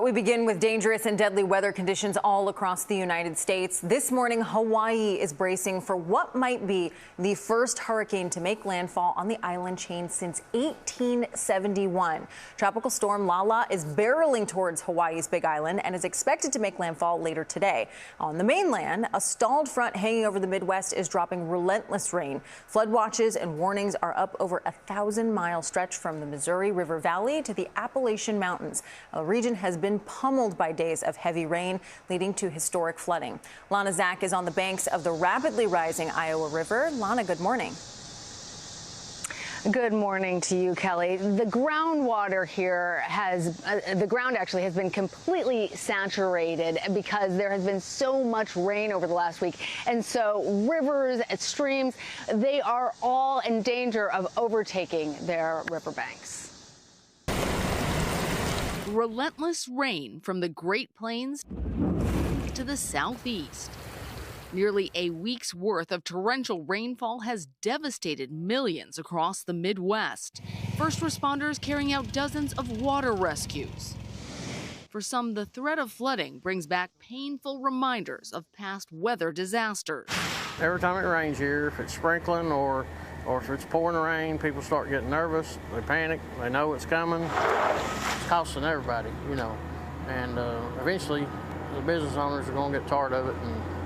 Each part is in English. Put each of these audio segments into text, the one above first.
We begin with dangerous and deadly weather conditions all across the United States. This morning, Hawaii is bracing for what might be the first hurricane to make landfall on the island chain since 1871. Tropical storm Lala is barreling towards Hawaii's Big Island and is expected to make landfall later today. On the mainland, a stalled front hanging over the Midwest is dropping relentless rain. Flood watches and warnings are up over a 1,000-mile stretch from the Missouri River Valley to the Appalachian Mountains. The region has been pummeled by days of heavy rain, leading to historic flooding. Lana Zak is on the banks of the rapidly rising Iowa River. Lana, good morning. Good morning to you, Kelly. The groundwater here the ground actually has been completely saturated because there has been so much rain over the last week. And so rivers, streams, they are all in danger of overtaking their riverbanks. Relentless rain from the Great Plains to the southeast. Nearly a week's worth of torrential rainfall has devastated millions across the Midwest. First responders carrying out dozens of water rescues. For some, the threat of flooding brings back painful reminders of past weather disasters. Every time it rains here, if it's sprinkling or if it's pouring rain, people start getting nervous, they panic, they know it's coming. It's costing everybody, you know, and eventually the business owners are going to get tired of it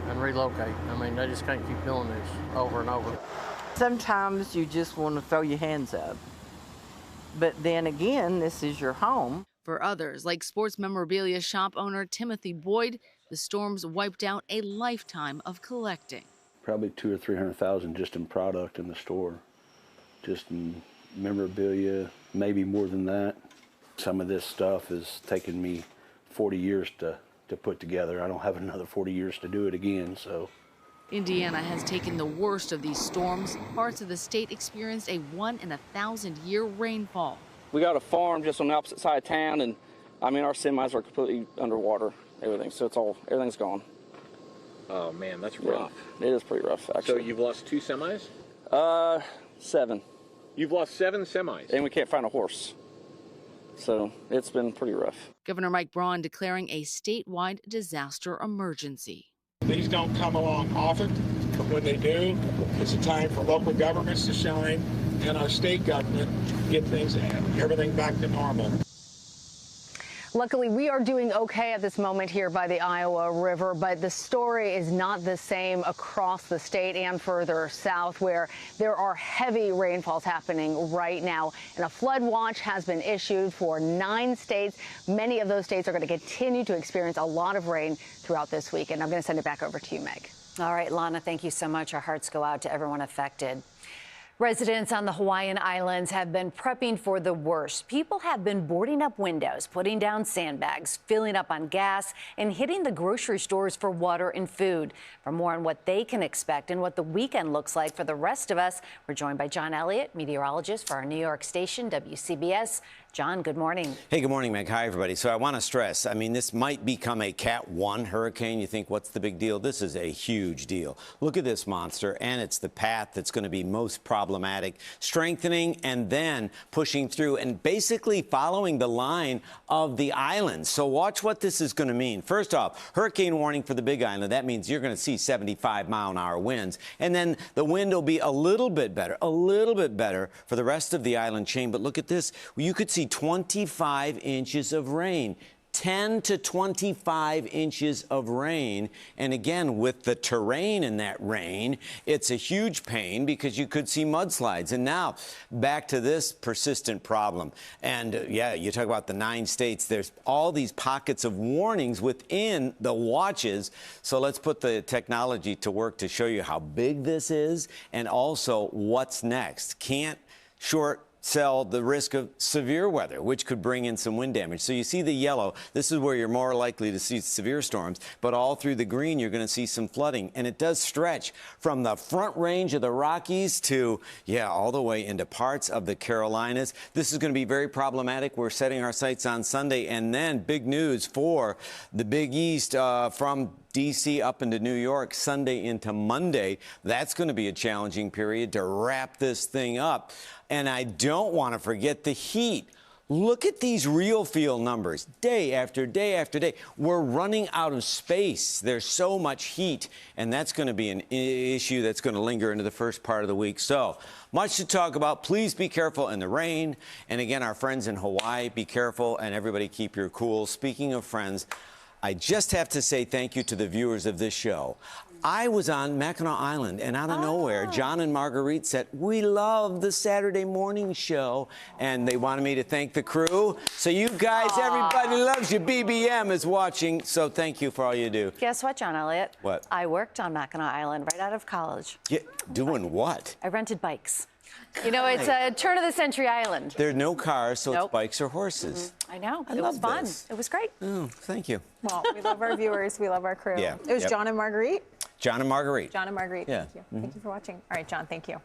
and relocate. I mean, they just can't keep doing this over and over. Sometimes you just want to throw your hands up, but then again, this is your home. For others, like sports memorabilia shop owner Timothy Boyd, the storms wiped out a lifetime of collecting. Probably $200,000 or $300,000 just in product in the store, just in memorabilia, maybe more than that. Some of this stuff has taken me 40 years to put together. I don't have another 40 years to do it again, so. Indiana has taken the worst of these storms. Parts of the state experienced a 1-in-1,000-year rainfall. We got a farm just on the opposite side of town, and I mean, our semis are completely underwater, everything, so everything's gone. Oh man, that's rough. Yeah, it is pretty rough, actually. So you've lost 2 semis? 7. You've lost 7 semis? And we can't find a horse. So it's been pretty rough. Governor Mike Braun declaring a statewide disaster emergency. These don't come along often, but when they do, it's a time for local governments to shine and our state government get everything back to normal. Luckily, we are doing okay at this moment here by the Iowa River, but the story is not the same across the state and further south, where there are heavy rainfalls happening right now. And a flood watch has been issued for 9 states. Many of those states are going to continue to experience a lot of rain throughout this week. And I'm going to send it back over to you, Meg. All right, Lana, thank you so much. Our hearts go out to everyone affected. Residents on the Hawaiian Islands have been prepping for the worst. People have been boarding up windows, putting down sandbags, filling up on gas, and hitting the grocery stores for water and food. For more on what they can expect and what the weekend looks like for the rest of us, we're joined by John Elliott, meteorologist for our New York station, WCBS. John, good morning. Hey, good morning, Meg. Hi, everybody. So I want to stress, I mean, this might become a Cat 1 hurricane. You think, what's the big deal? This is a huge deal. Look at this monster, and it's the path that's going to be most problematic, strengthening and then pushing through and basically following the line of the islands. So watch what this is going to mean. First off, hurricane warning for the Big Island. That means you're going to see 75-mile-an-hour winds. And then the wind will be a little bit better for the rest of the island chain. But look at this. You could see 25 inches of rain. 10 to 25 inches of rain. And again, with the terrain in that rain, it's a huge pain because you could see mudslides. And now back to this persistent problem. And yeah, you talk about the 9 states. There's all these pockets of warnings within the watches. So let's put the technology to work to show you how big this is and also what's next. Can't sell the risk of severe weather, which could bring in some wind damage. So you see the yellow. This is where you're more likely to see severe storms. But all through the green, you're going to see some flooding. And it does stretch from the front range of the Rockies to, all the way into parts of the Carolinas. This is going to be very problematic. We're setting our sights on Sunday. And then big news for the Big East from D.C. up into New York, Sunday into Monday. That's going to be a challenging period to wrap this thing up. And I don't want to forget the heat. Look at these real feel numbers, day after day after day. We're running out of space. There's so much heat, and that's going to be an issue that's going to linger into the first part of the week. So much to talk about. Please be careful in the rain. And again, our friends in Hawaii, be careful, and everybody keep your cool. Speaking of friends, I just have to say thank you to the viewers of this show. I was on Mackinac Island, and out of nowhere, John and Marguerite said, we love the Saturday morning show, and they wanted me to thank the crew. So you guys, everybody loves you. BBM is watching, so thank you for all you do. Guess what, John Elliott? What? I worked on Mackinac Island right out of college. Yeah, doing what? I rented bikes. You know, it's a turn-of-the-century island. There are no cars, so it's bikes or horses. I know. I It was love fun. this. It was great. Oh, thank you. Well, we love our viewers. We love our crew. Yeah. It was John and Marguerite. John and Marguerite. John and Marguerite. Yeah. Thank you. Thank you for watching. All right, John, thank you.